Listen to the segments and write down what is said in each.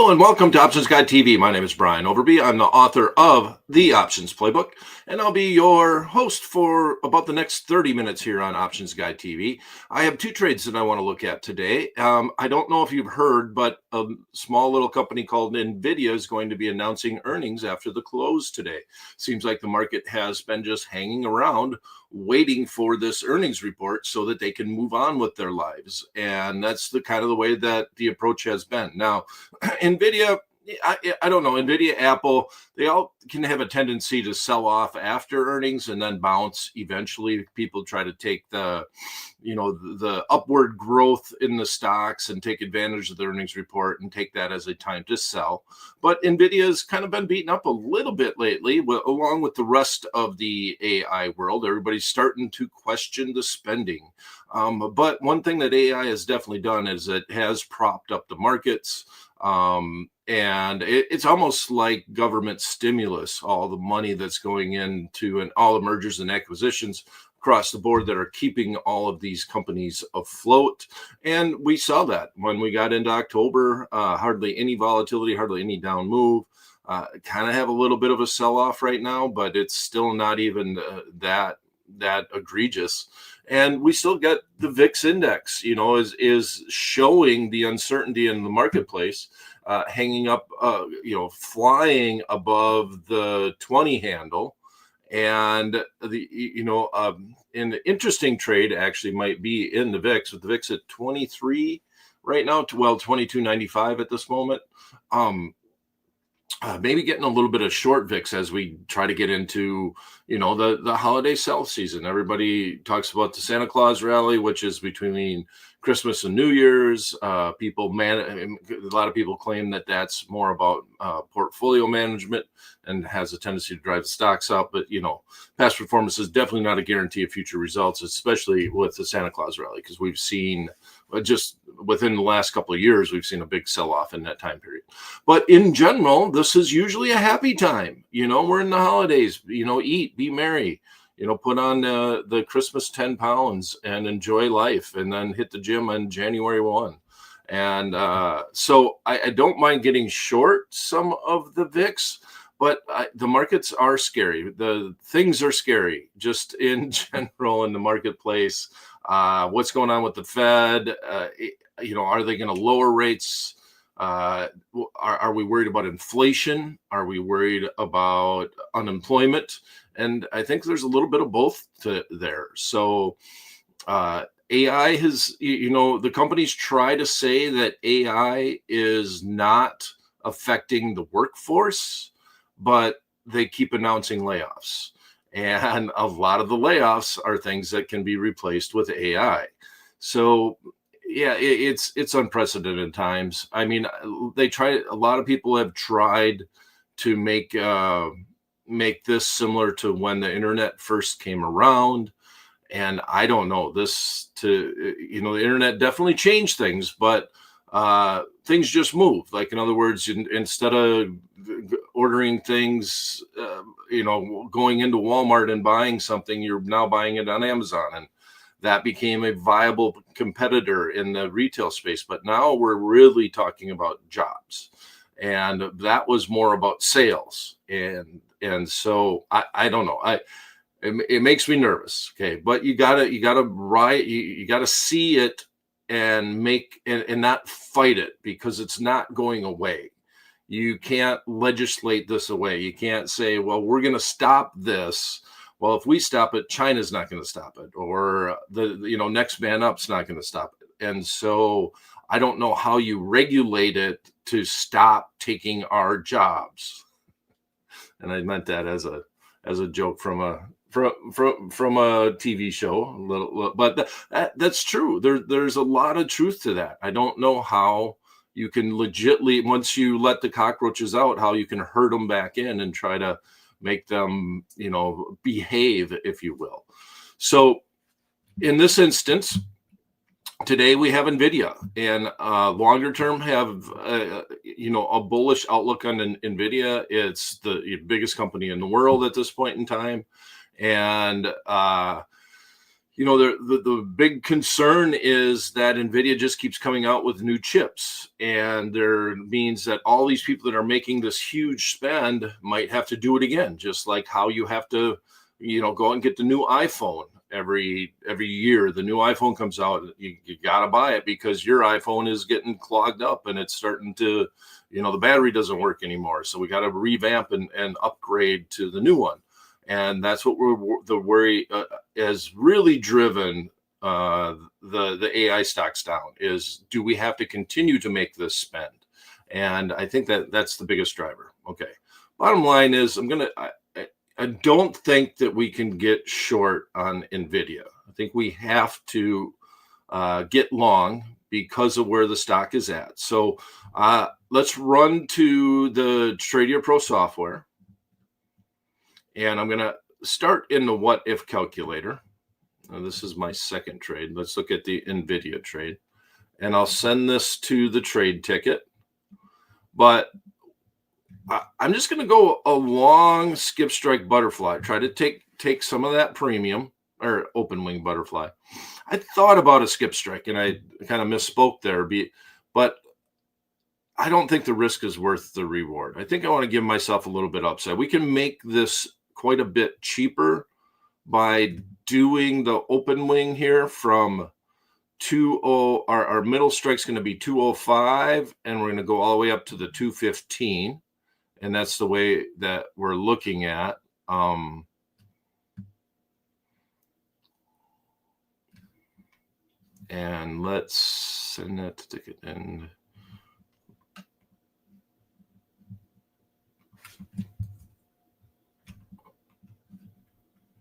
Hello and welcome to Options Guide TV. My name is Brian Overby. I'm the author of The Options Playbook, and I'll be your host for about the next 30 minutes here on Options Guide TV. I have two trades that I want to look at today. I don't know if you've heard, but a small little company called NVIDIA is going to be announcing earnings after the close today. Seems like the market has been just hanging around waiting for this earnings report so that they can move on with their lives. And that's the kind of the way that the approach has been. Now, NVIDIA, I don't know, NVIDIA, Apple, they all can have a tendency to sell off after earnings and then bounce eventually. People try to take the upward growth in the stocks and take advantage of the earnings report and take that as a time to sell. But NVIDIA has kind of been beaten up a little bit lately, along with the rest of the AI world. Everybody's starting to question the spending. But one thing that AI has definitely done is it has propped up the markets. And it's almost like government stimulus, all the money that's going into and all the mergers and acquisitions across the board that are keeping all of these companies afloat. And we saw that when we got into October, hardly any volatility, hardly any down move. Kind of have a little bit of a sell-off right now, but it's still not even that egregious. And we still get the VIX index, is showing the uncertainty in the marketplace, hanging up, flying above the 20 handle. And an interesting trade actually might be in the VIX, with the VIX at 23 right now, 22.95 at this moment. Maybe getting a little bit of short VIX as we try to get into, the holiday sell season. Everybody talks about the Santa Claus rally, which is between Christmas and New Year's. A lot of people claim that that's more about portfolio management and has a tendency to drive the stocks up. But, past performance is definitely not a guarantee of future results, especially with the Santa Claus rally, because we've seen just within the last couple of years, we've seen a big sell-off in that time period. But in general, this is usually a happy time. We're in the holidays, eat, be merry, put on the Christmas 10 pounds and enjoy life, and then hit the gym on January 1. And so I don't mind getting short some of the VIX, but the markets are scary. The things are scary just in general in the marketplace. What's going on with the Fed? Are they going to lower rates? Are we worried about inflation? Are we worried about unemployment? And I think there's a little bit of both there. So AI has, the companies try to say that AI is not affecting the workforce, but they keep announcing layoffs. And a lot of the layoffs are things that can be replaced with AI. So yeah, it's unprecedented times. I mean, a lot of people have tried to make this similar to when the internet first came around. And I don't know, the internet definitely changed things, but things just move. Like, in other words, instead of ordering things, going into Walmart and buying something, you're now buying it on Amazon. And that became a viable competitor in the retail space. But now we're really talking about jobs. And that was more about sales. And so I don't know. It makes me nervous. Okay. But you gotta see it and not fight it, because it's not going away. You can't legislate this away. You can't say, well, we're going to stop this. Well, if we stop it, China's not going to stop it, or the next man up's not going to stop it. And so I don't know how you regulate it to stop taking our jobs. And I meant that as a joke from a TV show, but that's true. There's a lot of truth to that. I don't know how you can legitly, once you let the cockroaches out, how you can herd them back in and try to make them, behave, if you will. So in this instance, today we have NVIDIA, and longer term have a bullish outlook on NVIDIA. It's the biggest company in the world at this point in time. And The big concern is that NVIDIA just keeps coming out with new chips, and there means that all these people that are making this huge spend might have to do it again, just like how you have to, go out and get the new iPhone every year. The new iPhone comes out, you got to buy it because your iPhone is getting clogged up and it's starting to, the battery doesn't work anymore. So we got to revamp and upgrade to the new one. And that's what the worry has really driven the AI stocks down is, do we have to continue to make this spend? And I think that's the biggest driver. Okay. Bottom line is I don't think that we can get short on NVIDIA. I think we have to get long because of where the stock is at. So let's run to the Tradier Pro software. And I'm going to start in the what if calculator. Now, this is my second trade. Let's look at the NVIDIA trade. And I'll send this to the trade ticket. But I'm just going to go a long skip strike butterfly. Try to take some of that premium or open wing butterfly. I thought about a skip strike and I kind of misspoke there. But I don't think the risk is worth the reward. I think I want to give myself a little bit upside. We can make this quite a bit cheaper by doing the open wing here from 20. Our middle strike's going to be 205, and we're going to go all the way up to the 215, and that's the way that we're looking at. And let's send that to ticket and.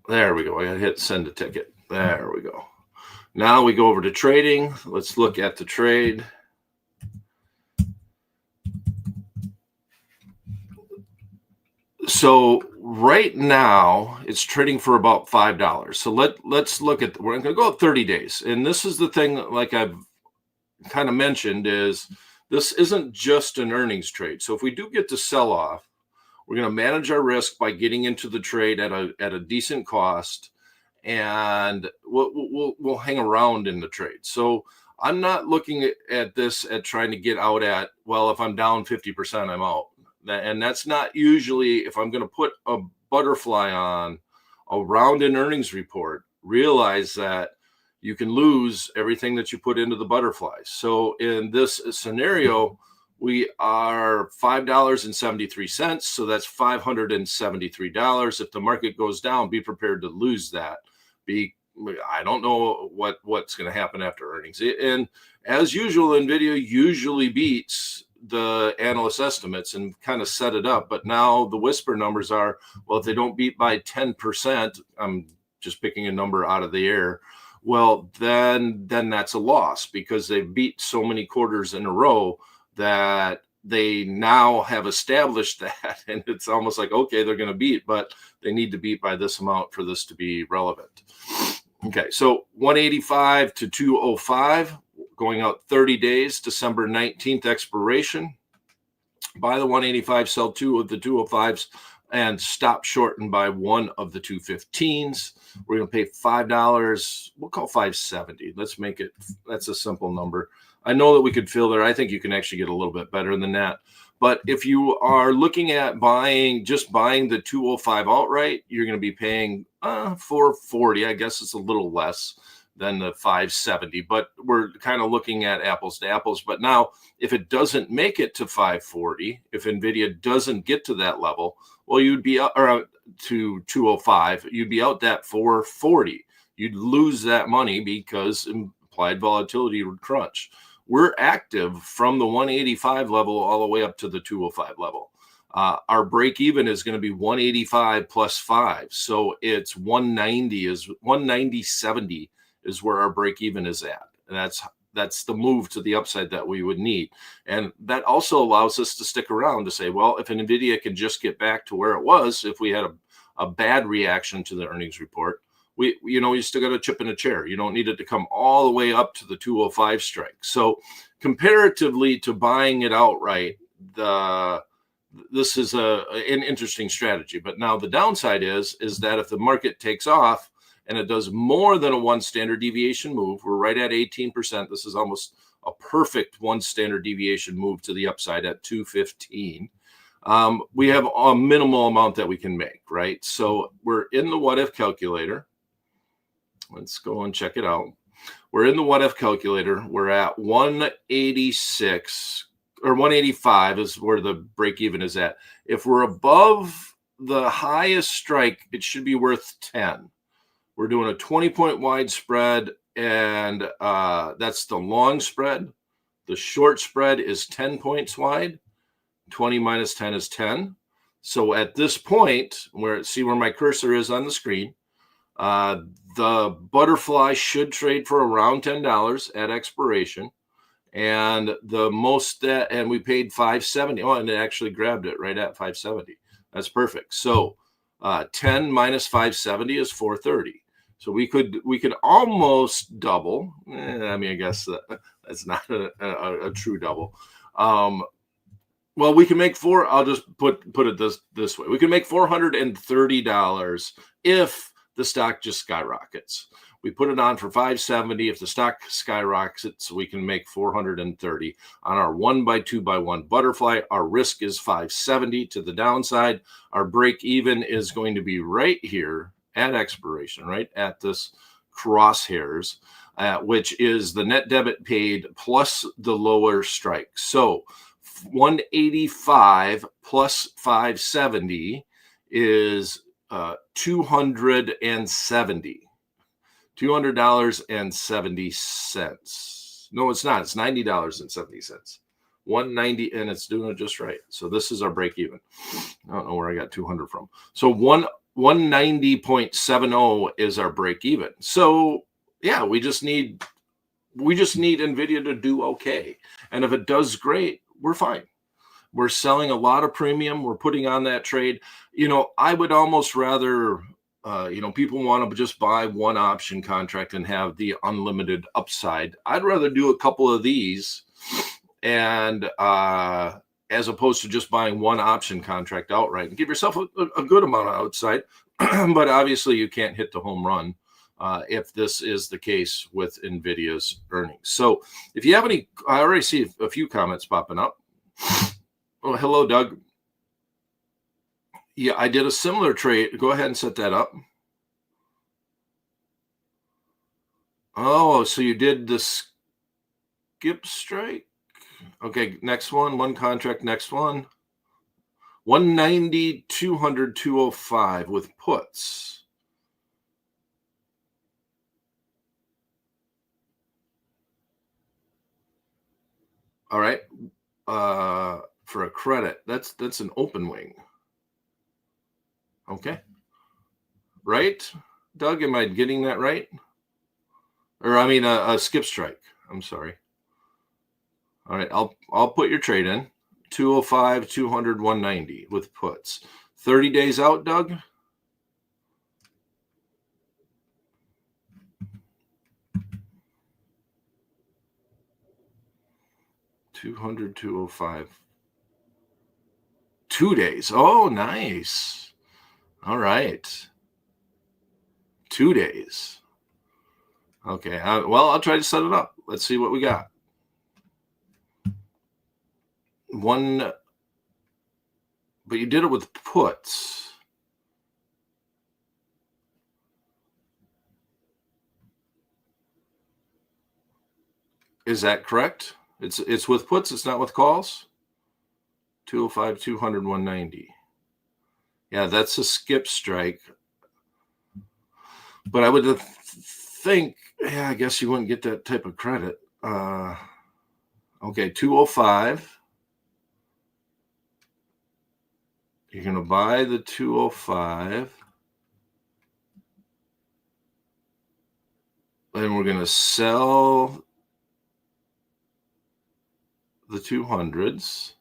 There we go. I hit send a ticket. There we go. Now we go over to trading. Let's look at the trade. So right now it's trading for about $5. So let's look at, we're going to go 30 days. And this is the thing, like I've kind of mentioned, is this isn't just an earnings trade. So if we do get to sell off, we're going to manage our risk by getting into the trade at a decent cost, and we'll hang around in the trade. So I'm not looking at this at trying to get out at, well, if I'm down 50%, I'm out. And that's not usually, if I'm going to put a butterfly on around an earnings report, realize that you can lose everything that you put into the butterflies. So in this scenario, we are $5.73. So that's $573. If the market goes down, be prepared to lose that. I don't know what's going to happen after earnings. And as usual, NVIDIA usually beats the analyst estimates and kind of set it up. But now the whisper numbers are, well, if they don't beat by 10%, I'm just picking a number out of the air. Well, then that's a loss because they beat so many quarters in a row that they now have established that, and it's almost like, okay, they're going to beat, but they need to beat by this amount for this to be relevant. Okay, so 185 to 205, going out 30 days, December 19th expiration. Buy the 185, sell two of the 205s, and stop shorten by one of the 215s. We're going to pay $5. We'll call $5.70. Let's make it, that's a simple number. I know that we could fill there. I think you can actually get a little bit better than that. But if you are looking at just buying the 205 outright, you're going to be paying $4.40. I guess it's a little less than the $5.70, but we're kind of looking at apples to apples. But now, if it doesn't make it to $5.40, if NVIDIA doesn't get to that level, well, you'd be out to 205. You'd be out that $4.40. You'd lose that money because implied volatility would crunch. We're active from the 185 level all the way up to the 205 level. Our break even is going to be 185 plus 5. So it's 190.70 is where our break even is at. And that's the move to the upside that we would need. And that also allows us to stick around to say, well, if NVIDIA can just get back to where it was, if we had a bad reaction to the earnings report, you still got a chip in a chair. You don't need it to come all the way up to the 205 strike. So comparatively to buying it outright, this is an interesting strategy. But now the downside is that if the market takes off and it does more than a 1 standard deviation move, we're right at 18%. This is almost a perfect 1 standard deviation move to the upside at 215. We have a minimal amount that we can make, right? So we're in the what if calculator. Let's go and check it out. We're in the what if calculator. We're at 186 or 185 is where the break even is at. If we're above the highest strike, it should be worth 10. We're doing a 20-point wide spread, and that's the long spread. The short spread is 10 points wide. 20 minus 10 is 10. So at this point, see where my cursor is on the screen, the butterfly should trade for around $10 at expiration. And the most that, and we paid $570. Oh, and it actually grabbed it right at $570. That's perfect. So 10 minus $570 is $430. So we could almost double. I mean, I guess that's not a true double. Well, we can make I'll just put it this way. We can make $430 if the stock just skyrockets. We put it on for $570. If the stock skyrockets, we can make $430 on our 1x2x1 butterfly. Our risk is $570 to the downside. Our break even is going to be right here at expiration, right at this crosshairs, which is the net debit paid plus the lower strike. So 185 plus 570 is $270. $200.70. No, it's not. It's $90.70. 190, and it's doing it just right. So this is our break even. I don't know where I got 200 from. So 190.70 is our break even. So yeah, we just need NVIDIA to do okay. And if it does great, we're fine. We're selling a lot of premium. We're putting on that trade. I would almost rather, people want to just buy one option contract and have the unlimited upside. I'd rather do a couple of these, and as opposed to just buying one option contract outright, and give yourself a good amount of upside. But obviously, you can't hit the home run if this is the case with NVIDIA's earnings. So if you have any, I already see a few comments popping up. Oh, hello, Doug. Yeah, I did a similar trade. Go ahead and set that up. Oh, so you did the skip strike? Okay, next one contract, next one. 190, 200, 205 with puts. All right. For a credit, that's an open wing. Okay. Right, Doug? Am I getting that right? Or I mean a skip strike. I'm sorry. All right, I'll put your trade in. 205, 200, 190 with puts. 30 days out, Doug? $200, 205. 2 days. Oh, nice. All right. 2 days. Okay. Well, I'll try to set it up. Let's see what we got. One, but you did it with puts. Is that correct? It's with puts. It's not with calls. 205, 200, 190. Yeah, that's a skip strike. But I would think, yeah, I guess you wouldn't get that type of credit. Okay, 205. You're going to buy the 205. And we're going to sell the 200s.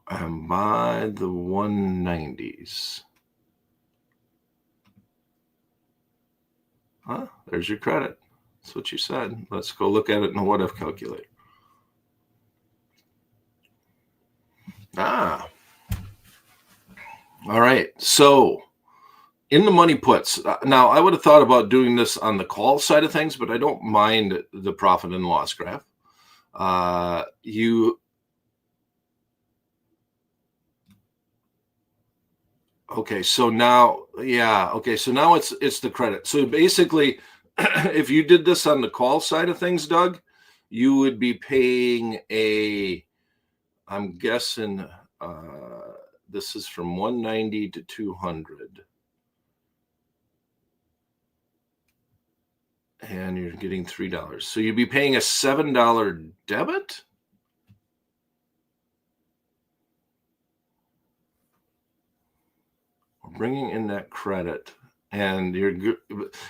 And buy the 190s. There's your credit. That's what you said. Let's go look at it in the what-if calculator. All right. So in the money puts, now I would have thought about doing this on the call side of things, but I don't mind the profit and loss graph. You Okay, so now, yeah, okay, so now it's the credit. So basically, if you did this on the call side of things, Doug, you would be paying I'm guessing this is from 190 to 200. And you're getting $3. So you'd be paying a $7 debit? Bringing in that credit. And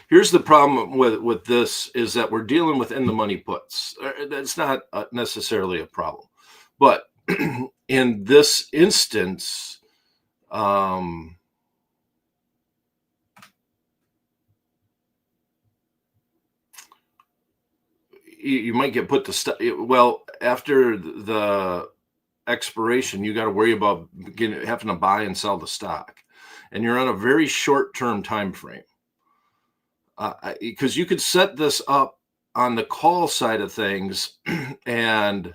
here's the problem with this is that we're dealing with in the money puts. That's not necessarily a problem, but in this instance, you might get put to well after the expiration. You got to worry about having to buy and sell the stock, and you're on a very short-term time frame. Because you could set this up on the call side of things and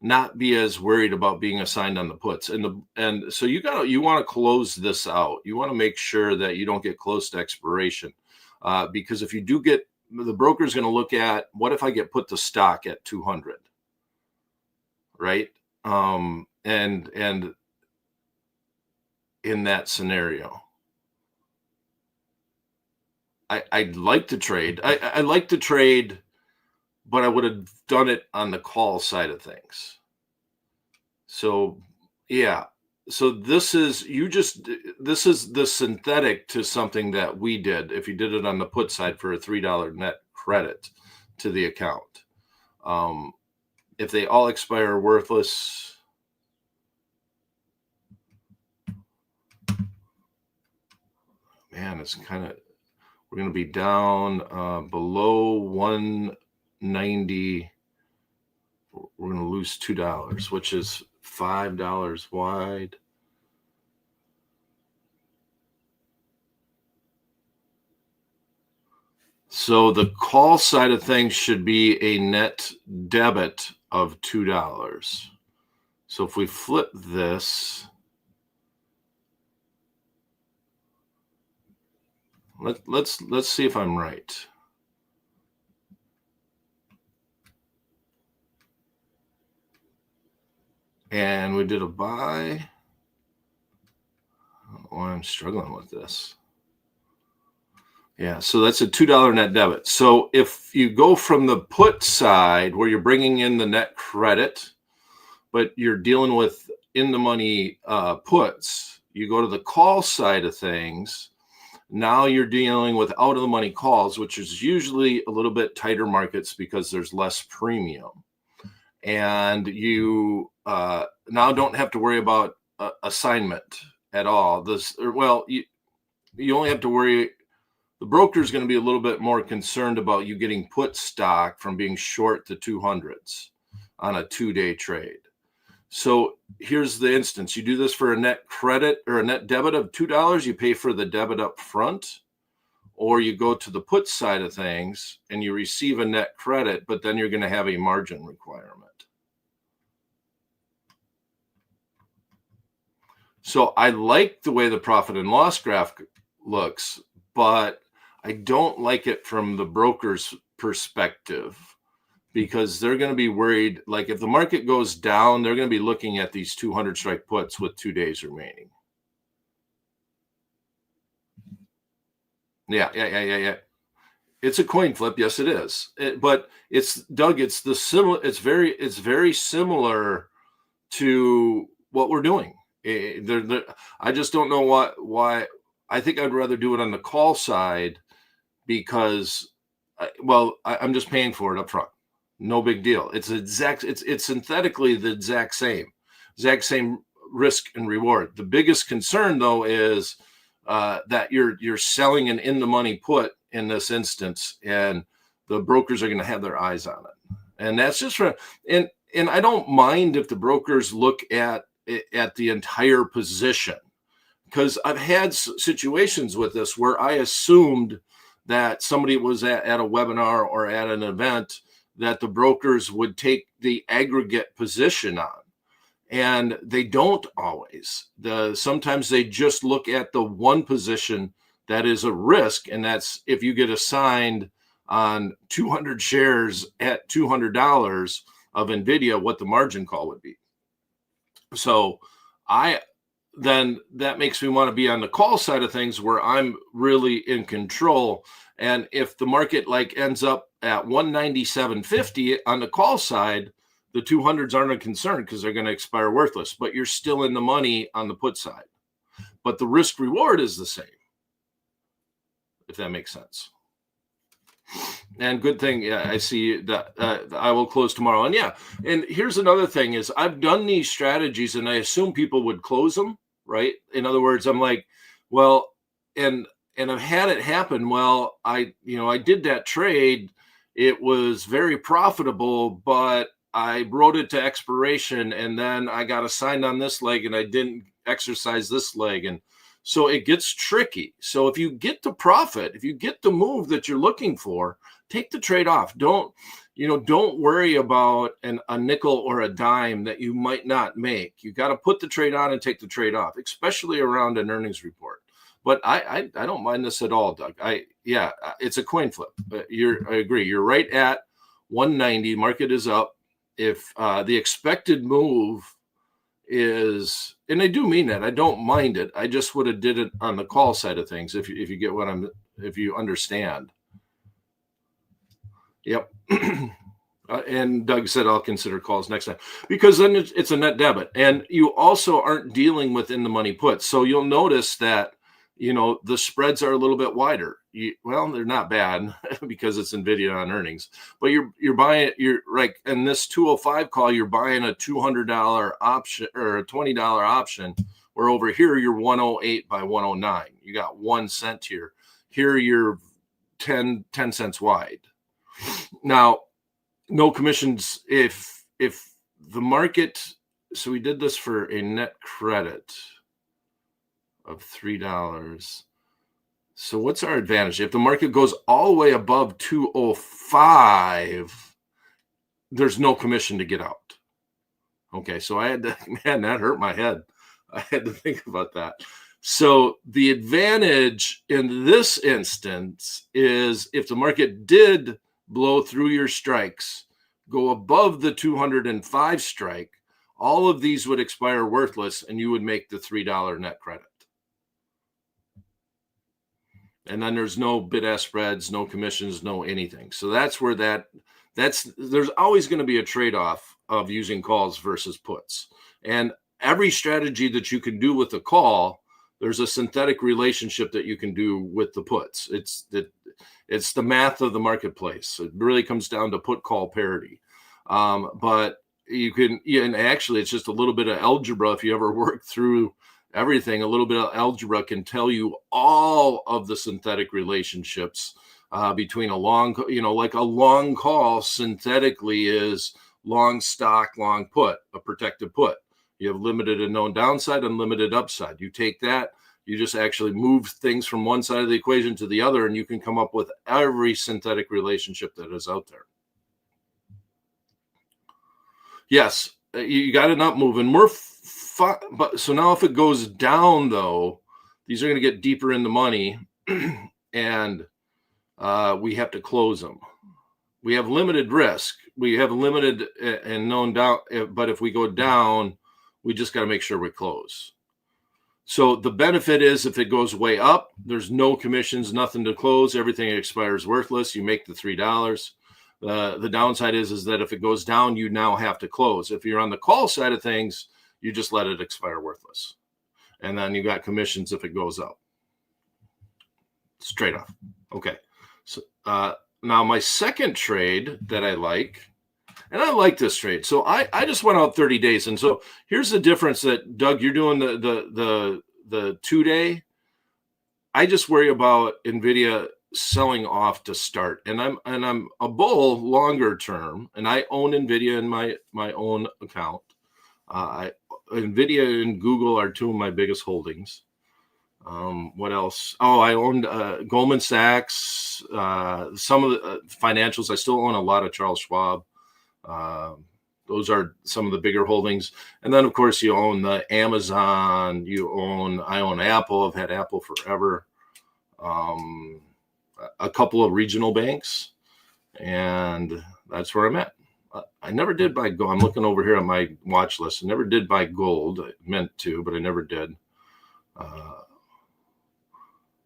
not be as worried about being assigned on the puts. And so you want to close this out. You want to make sure that you don't get close to expiration, because if you do get, the broker's going to look at, what if I get put to stock at 200, right? And in that scenario, I'd like to trade. I like to trade, but I would have done it on the call side of things. So yeah. So this is the synthetic to something that we did. If you did it on the put side for a $3 net credit to the account, if they all expire worthless, man, it's kind of, we're going to be down below 190. We're going to lose $2, which is $5 wide. So the call side of things should be a net debit of $2. So if we flip this, let's see if I'm right. And we did a buy. Oh, I'm struggling with this. Yeah, so that's a $2 net debit. So if you go from the put side where you're bringing in the net credit, but you're dealing with in the money puts, you go to the call side of things. Now you're dealing with out of the money calls, which is usually a little bit tighter markets because there's less premium. And you now don't have to worry about assignment at all. You only have to worry. The broker is going to be a little bit more concerned about you getting put stock from being short the 200s on a 2-day trade. So here's the instance. You do this for a net credit or a net debit of $2, you pay for the debit up front, or you go to the put side of things and you receive a net credit, but then you're going to have a margin requirement. So I like the way the profit and loss graph looks, but I don't like it from the broker's perspective, because they're going to be worried. Like if the market goes down, they're going to be looking at these 200 strike puts with 2 days remaining. Yeah. It's a coin flip. Yes, it is. But it's, Doug, it's very similar to what we're doing. I just don't know why. I think I'd rather do it on the call side because, I'm just paying for it up front. No big deal. It's synthetically the exact same risk and reward. The biggest concern though is that you're selling an in the money put in this instance, and the brokers are going to have their eyes on it. And that's just and I don't mind if the brokers look at the entire position, because I've had situations with this where I assumed that somebody was at a webinar or at an event that the brokers would take the aggregate position on. And they don't always. Sometimes they just look at the one position that is a risk, and that's if you get assigned on 200 shares at $200 of NVIDIA, what the margin call would be. So then that makes me want to be on the call side of things where I'm really in control. And if the market like ends up at 197.50 on the call side, the 200s aren't a concern because they're going to expire worthless, but you're still in the money on the put side. But the risk reward is the same, if that makes sense. And good thing, yeah, I see that I will close tomorrow. And yeah, and here's another thing is I've done these strategies and I assume people would close them, right? In other words, I'm like, well, and I've had it happen. Well, I did that trade. It was very profitable, but I wrote it to expiration and then I got assigned on this leg and I didn't exercise this leg. And so it gets tricky. So if you get the profit, if you get the move that you're looking for, take the trade off. Don't worry about a nickel or a dime that you might not make. You got to put the trade on and take the trade off, especially around an earnings report. But I don't mind this at all, Doug. It's a coin flip. I agree. You're right at 190. Market is up. If the expected move is, and I do mean that, I don't mind it. I just would have did it on the call side of things. If you get if you understand. Yep. And Doug said, I'll consider calls next time because then it's a net debit and you also aren't dealing with in the money puts. So you'll notice that, the spreads are a little bit wider. They're not bad because it's NVIDIA on earnings, but you're buying, you're like in this 205 call, you're buying a $200 option or a $20 option, where over here you're 108 by 109. You got 1 cent here. Here you're 10 cents wide. Now, no commissions if the market. So we did this for a net credit of $3. So what's our advantage? If the market goes all the way above 205, there's no commission to get out. Okay, so I had to, man, that hurt my head. I had to think about that. So the advantage in this instance is if the market did blow through your strikes, go above the 205 strike, all of these would expire worthless and you would make the $3 net credit. And then there's no bid-ask spreads, no commissions, no anything. So that's where there's always going to be a trade-off of using calls versus puts. And every strategy that you can do with a call, there's a synthetic relationship that you can do with the puts. It's the math of the marketplace. It really comes down to put-call parity. But you can, and actually it's just a little bit of algebra. If you ever work through everything, a little bit of algebra can tell you all of the synthetic relationships between a long, like a long call synthetically is long stock, long put, a protected put. You have limited and known downside and limited upside. You take that, you just actually move things from one side of the equation to the other, and you can come up with every synthetic relationship that is out there. Yes, you got it up moving. But so now if it goes down, though, these are going to get deeper in the money, and we have to close them. We have limited risk. We have limited and known down, but if we go down, we just got to make sure we close. So the benefit is if it goes way up, there's no commissions, nothing to close. Everything expires worthless. You make the $3. The downside is that if it goes down, you now have to close. If you're on the call side of things, you just let it expire worthless. And then you got commissions if it goes up. Straight off. Okay. So now my second trade that I like, and I like this trade. So I just went out 30 days. And so here's the difference that, Doug, you're doing the 2-day. I just worry about NVIDIA selling off to start. And I'm a bull longer term, and I own NVIDIA in my own account. NVIDIA and Google are two of my biggest holdings. What else? Oh, I owned Goldman Sachs, some of the financials. I still own a lot of Charles Schwab. Those are some of the bigger holdings. And then, of course, you own the Amazon. I own Apple. I've had Apple forever. A couple of regional banks, and that's where I'm at. I never did buy gold. I'm looking over here on my watch list. I never did buy gold. I meant to, but I never did.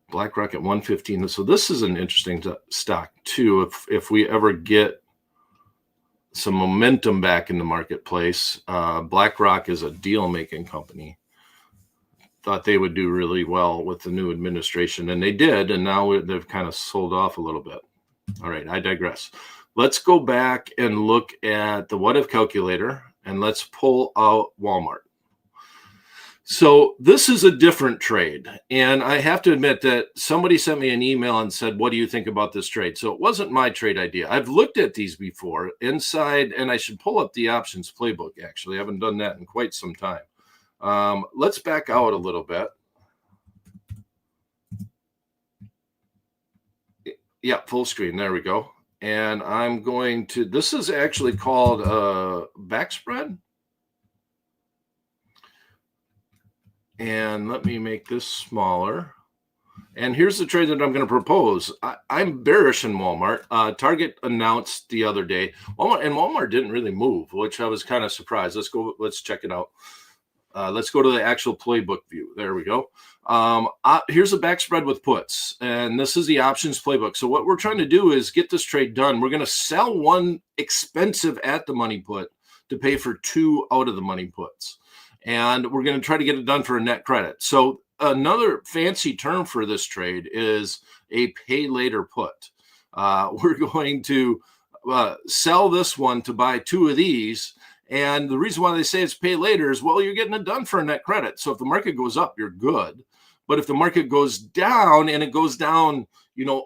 BlackRock at 115. So this is an interesting stock too. If we ever get some momentum back in the marketplace, BlackRock is a deal-making company. Thought they would do really well with the new administration, and they did, and now they've kind of sold off a little bit. All right, I digress. Let's go back and look at the what if calculator, and let's pull out Walmart. So this is a different trade, and I have to admit that somebody sent me an email and said, what do you think about this trade? So it wasn't my trade idea. I've looked at these before inside, and I should pull up the options playbook, actually. I haven't done that in quite some time. Let's back out a little bit. Yeah, full screen. There we go. And I'm going to, this is actually called back spread. And let me make this smaller. And here's the trade that I'm going to propose. I'm bearish in Walmart. Target announced the other day. Walmart didn't really move, which I was kind of surprised. Let's check it out. Let's go to the actual playbook view. There we go. Here's a back spread with puts, and this is the options playbook. So what we're trying to do is get this trade done. We're going to sell one expensive at the money put to pay for two out of the money puts. And we're going to try to get it done for a net credit. So another fancy term for this trade is a pay later put. We're going to sell this one to buy two of these. And the reason why they say it's pay later is, well, you're getting it done for a net credit. So if the market goes up, you're good. But if the market goes down, and it goes down,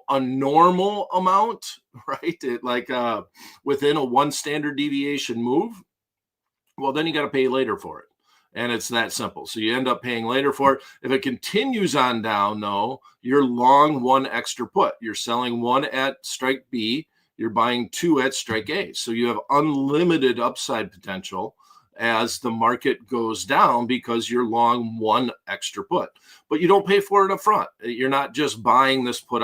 a normal amount, right? Within a one standard deviation move, well, then you got to pay later for it. And it's that simple. So you end up paying later for it. If it continues on down, though, you're long one extra put. You're selling one at strike B. You're buying two at strike A. So you have unlimited upside potential as the market goes down because you're long one extra put. But you don't pay for it up front. You're not just buying this put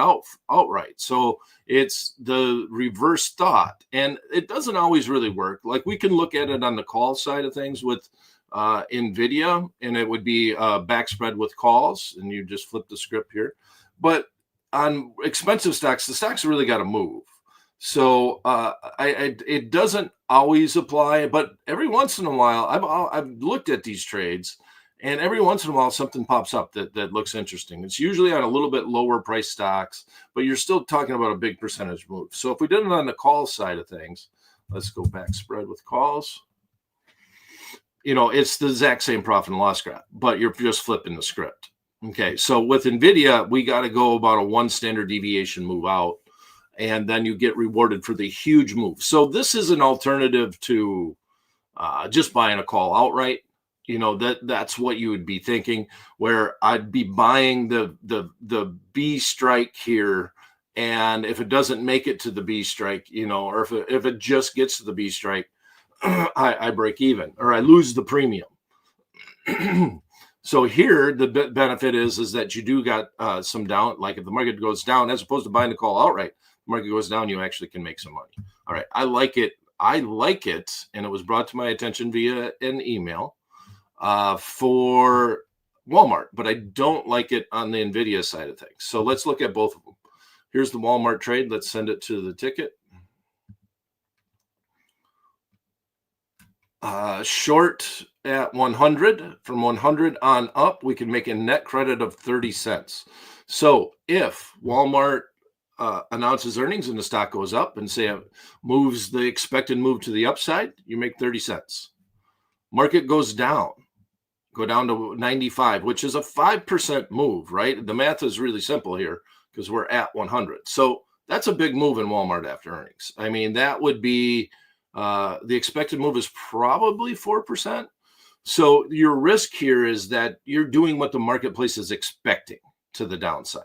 outright. So it's the reverse thought. And it doesn't always really work. Like we can look at it on the call side of things with NVIDIA, and it would be back spread with calls, and you just flip the script here. But on expensive stocks, the stocks really got to move. So it doesn't always apply, but every once in a while, I've looked at these trades, and every once in a while something pops up that looks interesting. It's usually on a little bit lower price stocks, but you're still talking about a big percentage move. So if we did it on the call side of things, let's go back spread with calls. It's the exact same profit and loss graph, but you're just flipping the script. Okay, so with NVIDIA, we got to go about a one standard deviation move out, and then you get rewarded for the huge move. So this is an alternative to just buying a call outright. That's what you would be thinking, where I'd be buying the B strike here, and if it doesn't make it to the B strike, or if it just gets to the B strike, I break even, or I lose the premium. So here, the benefit is that you do got some down. Like if the market goes down, as opposed to buying the call outright, the market goes down, you actually can make some money. All right, I like it, and it was brought to my attention via an email for Walmart, but I don't like it on the NVIDIA side of things. So let's look at both of them. Here's the Walmart trade. Let's send it to the ticket. Short at 100, from 100 on up, we can make a net credit of 30 cents. So if Walmart announces earnings and the stock goes up and say it moves the expected move to the upside, you make 30 cents. Market goes down, go down to 95, which is a 5% move, right? The math is really simple here because we're at 100. So that's a big move in Walmart after earnings. I mean, that would be the expected move is probably 4%. So your risk here is that you're doing what the marketplace is expecting to the downside.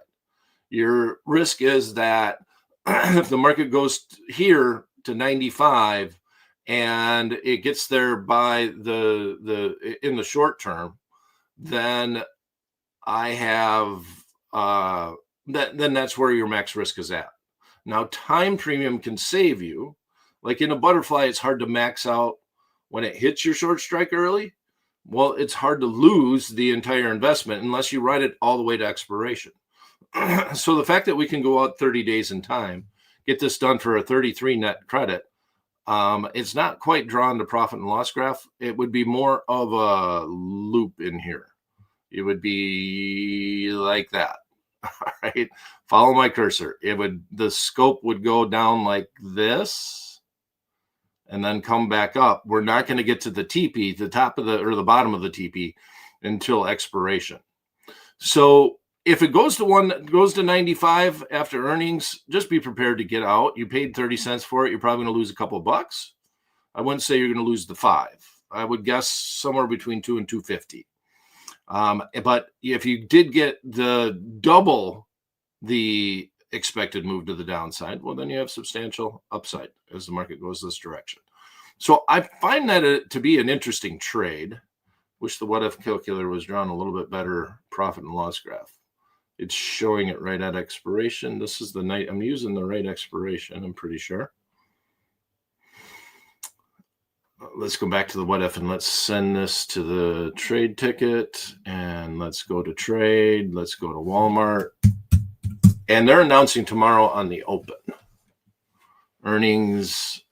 Your risk is that if the market goes here to 95 and it gets there by the in the short term, then I have then that's where your max risk is at. Now, time premium can save you. Like in a butterfly, it's hard to max out when it hits your short strike early. Well, it's hard to lose the entire investment unless you ride it all the way to expiration. So the fact that we can go out 30 days in time, get this done for a 33 net credit, it's not quite drawn to profit and loss graph. It would be more of a loop in here. It would be like that. All right. Follow my cursor. The scope would go down like this and then come back up. We're not going to get to the TP, the top of the bottom of the TP until expiration. So if it goes to 95 after earnings, just be prepared to get out. You paid 30 cents for it. You're probably going to lose a couple of bucks. I wouldn't say you're going to lose the 5. I would guess somewhere between 2 and 250. But if you did get the double the expected move to the downside, well, then you have substantial upside as the market goes this direction. So I find that to be an interesting trade. Wish the what if calculator was drawn a little bit better profit and loss graph. It's showing it right at expiration. This is the night I'm using the right expiration, I'm pretty sure. Let's go back to the what if and let's send this to the trade ticket and let's go to trade. Let's go to Walmart. And they're announcing tomorrow on the open. Earnings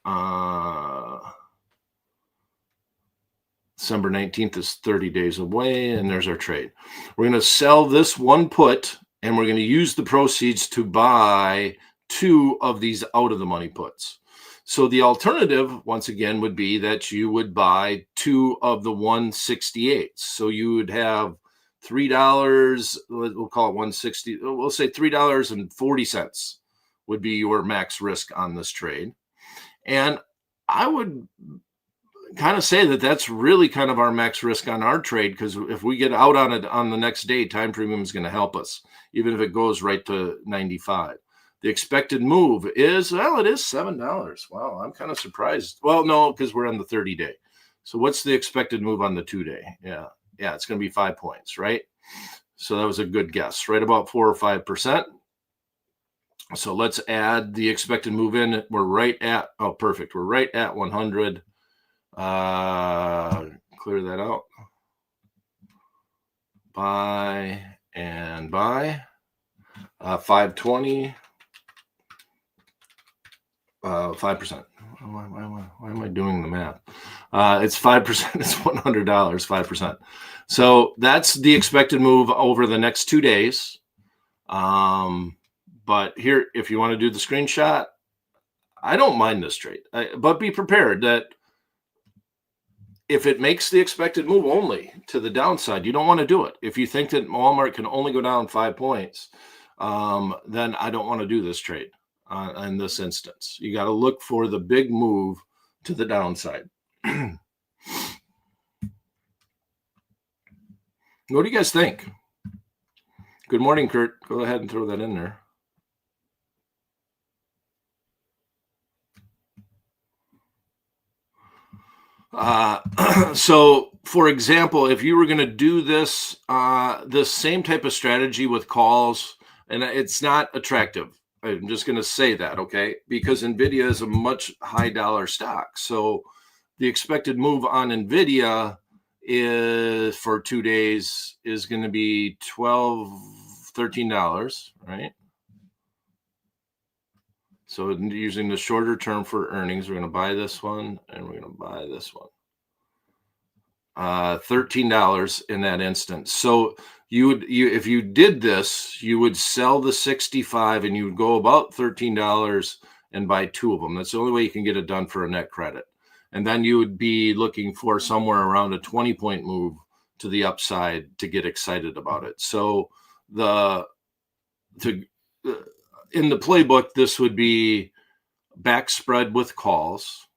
December 19th is 30 days away, and there's our trade. We're going to sell this one put, and we're going to use the proceeds to buy 2 of these out of the money puts. So the alternative, once again, would be that you would buy 2 of the 168. So you would have $3, we'll call it 160, we'll say $3.40 would be your max risk on this trade. And I would kind of say that that's really kind of our max risk on our trade, because if we get out on it on the next day, time premium is going to help us, even if it goes right to 95. The expected move is, well, it is $7. Wow, I'm kind of surprised. Well, no, because we're on the 30-day. So what's the expected move on the 2-day? Yeah, it's going to be 5 points, right? So that was a good guess, right about 4 or 5%. So let's add the expected move in. We're right at, oh, perfect. We're right at 100. Clear that out. Buy and buy. 520. 5%. Why am I doing the math? It's 5%. It's $100, 5%. So that's the expected move over the next 2 days. But here, if you want to do the screenshot, I don't mind this trade, but be prepared that if it makes the expected move only to the downside, you don't want to do it. If you think that Walmart can only go down 5 points, then I don't want to do this trade. In this instance, you got to look for the big move to the downside. What do you guys think? Good morning, Kurt. Go ahead and throw that in there. So, for example, if you were going to do this same type of strategy with calls, and it's not attractive. I'm just going to say that, okay? Because NVIDIA is a much high dollar stock. So the expected move on NVIDIA is for 2 days is going to be $13, right? So using the shorter term for earnings, we're going to buy this one and we're going to buy this one. $13 in that instance. So if you did this, you would sell the 65 and you would go about $13 and buy 2 of them. That's the only way you can get it done for a net credit. And then you would be looking for somewhere around a 20-point move to the upside to get excited about it. So in the playbook, this would be back spread with calls.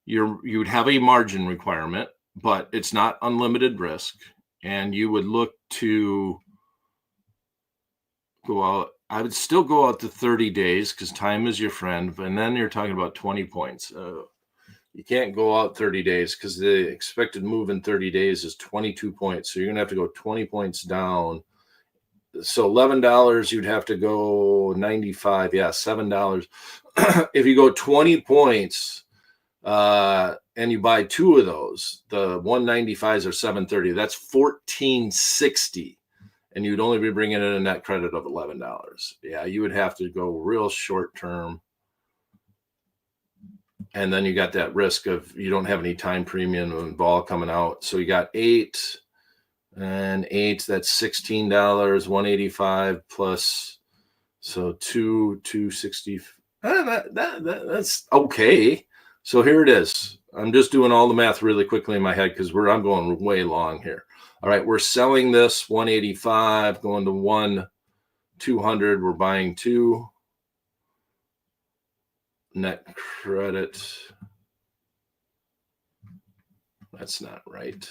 You would have a margin requirement. but it's not unlimited risk. And you would look to go out. I would still go out to 30 days because time is your friend. And then you're talking about 20 points. You can't go out 30 days because the expected move in 30 days is 22 points. So you're going to have to go 20 points down. So $11, you'd have to go 95. Yeah, $7. If you go 20 points and you buy two of those, the 195s are 730. That's 1460. And you'd only be bringing in a net credit of $11. Yeah, you would have to go real short term. And then you got that risk of you don't have any time premium and vol coming out. So you got 8 and 8, that's $16, 185 plus. So 260. That's okay. So here it is. I'm just doing all the math really quickly in my head because I'm going way long here. All right, we're selling this 185, going to 200. We're buying 2. Net credit. That's not right.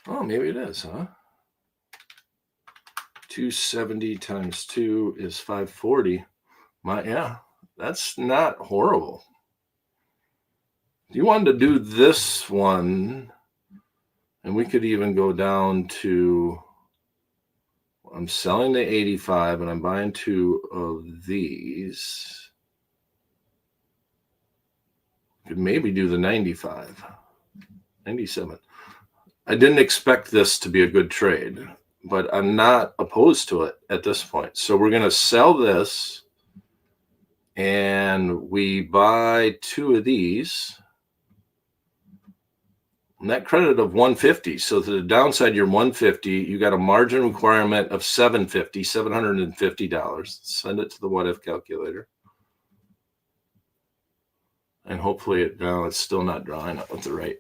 Oh, maybe it is, huh? 270 times 2 is 540. Yeah, that's not horrible. You wanted to do this one, and we could even go down to, I'm selling the 85 and I'm buying 2 of these. Could maybe do the 95, 97. I didn't expect this to be a good trade, but I'm not opposed to it at this point. So we're going to sell this and we buy 2 of these. Net credit of 150. So to the downside, you're 150. You got a margin requirement of $750. Send it to the what if calculator. And hopefully it's still not drawing up with the rate.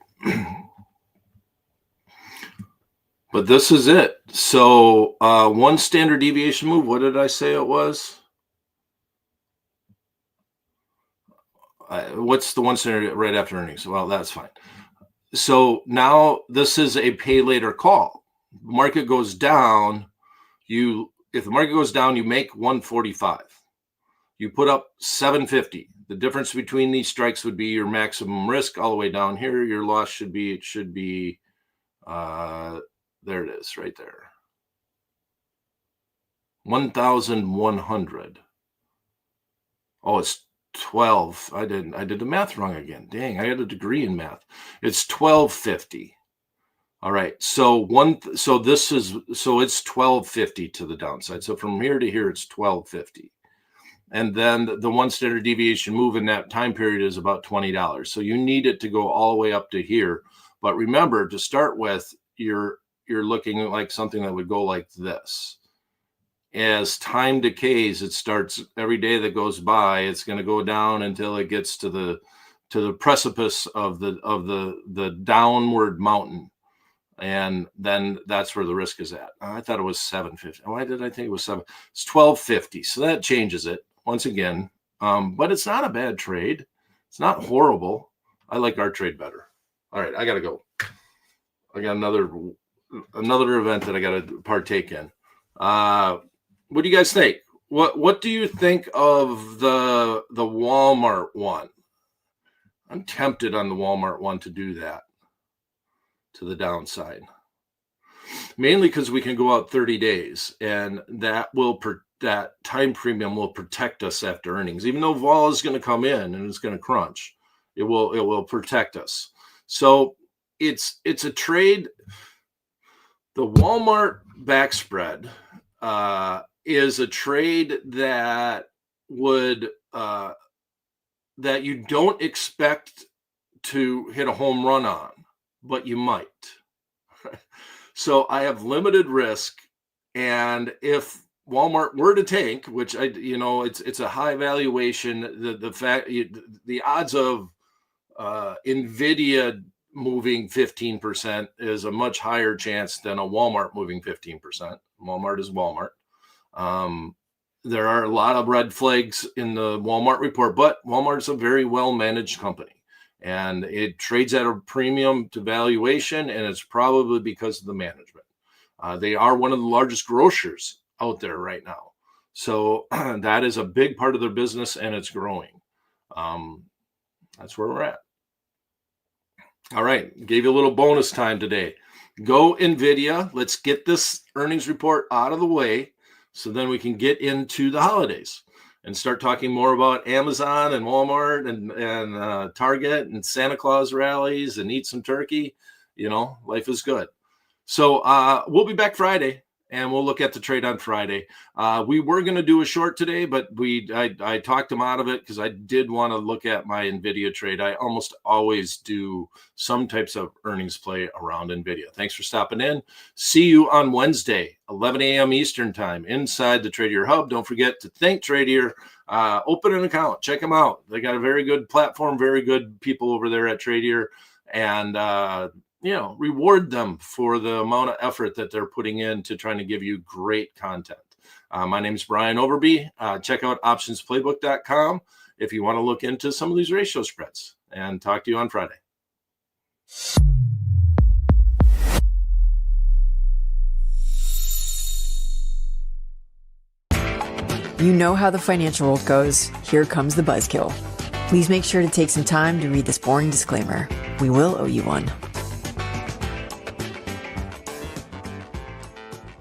But this is it. So one standard deviation move. What did I say it was? What's the one standard right after earnings? Well, that's fine. So now this is a pay later call. Market goes down. If the market goes down, you make 145. You put up 750. The difference between these strikes would be your maximum risk all the way down here. Your loss should be there it is right there. 1,100. Oh, it's 12. I did the math wrong again. Dang, I had a degree in math. It's 1250. All right. So it's 1250 to the downside. So from here to here, it's 1250. And then the one standard deviation move in that time period is about $20. So you need it to go all the way up to here. But remember, to start with, you're looking at like something that would go like this. As time decays, it starts every day that goes by, it's going to go down until it gets to the precipice of the downward mountain. And then that's where the risk is at. I thought it was 750. Why did I think it was 7? It's 1250. So that changes it once again. But it's not a bad trade. It's not horrible. I like our trade better. All right, I got to go. I got another event that I got to partake in. What do you guys think? What do you think of the Walmart one? I'm tempted on the Walmart one to do that to the downside, mainly because we can go out 30 days, and that time premium will protect us after earnings. Even though vol is going to come in and it's going to crunch, it will protect us. So it's a trade. The Walmart back spread is a trade that would that you don't expect to hit a home run on, but you might. So I have limited risk, and if Walmart were to tank, which it's a high valuation, the odds of NVIDIA moving 15% is a much higher chance than a Walmart moving 15%. Walmart is Walmart. there are a lot of red flags in the Walmart report, but Walmart's a very well-managed company, and it trades at a premium to valuation, and it's probably because of the management. They are one of the largest grocers out there right now. So that is a big part of their business, and it's growing. That's where we're at. All right, gave you a little bonus time today. Go NVIDIA. Let's get this earnings report out of the way so then we can get into the holidays and start talking more about Amazon and Walmart and Target and Santa Claus rallies and eat some turkey. You know, life is good. So we'll be back Friday, and we'll look at the trade on Friday. We were going to do a short today, but I talked him out of it because I did want to look at my NVIDIA trade. I almost always do some types of earnings play around NVIDIA. Thanks for stopping in. See you on Wednesday, 11 a.m. Eastern time inside the Tradier Hub. Don't forget to thank Tradier. Open an account. Check them out. They got a very good platform, very good people over there at Tradier, and reward them for the amount of effort that they're putting into trying to give you great content. My name is Brian Overby. Check out optionsplaybook.com if you want to look into some of these ratio spreads, and talk to you on Friday. You know how the financial world goes. Here comes the buzzkill. Please make sure to take some time to read this boring disclaimer. We will owe you one.